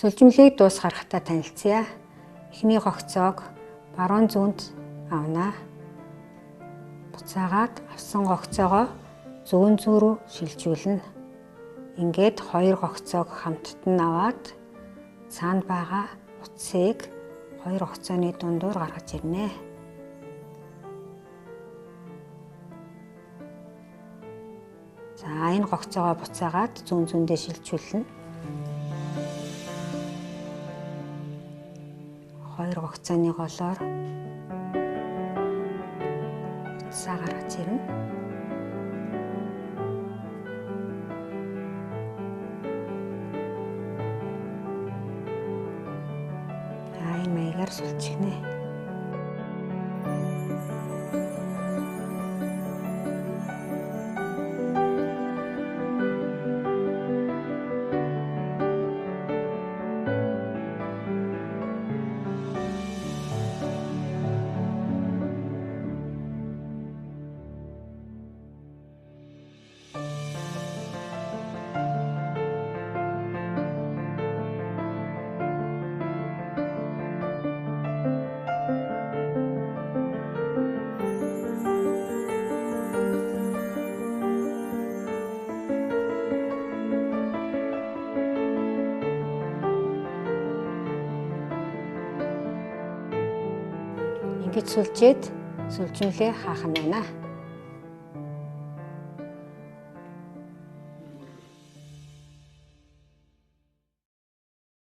Сүлжмэлийг дуусгарахтаа танилцъя. Эхний гогцоог баруун зүүнд авнаа. Буцаагаад авсан гогцоогоо зүүн зүү рүү шилжүүлнэ. Ингээд хоёр гогцоог хамтд нь аваад цаанд байгаа утсыг хоёр гогцооны дундуур гаргаж ирнэ. За энэ гогцоогоо буцаагаад зүүн зүүндээ шилжүүлнэ. Хоёр гогцооны голоор утсаа гаргаж ирнэ. Энэ маягаар сулчихнэ. Ингэж сүлжээд сүлжмэлээ хаах нь байна.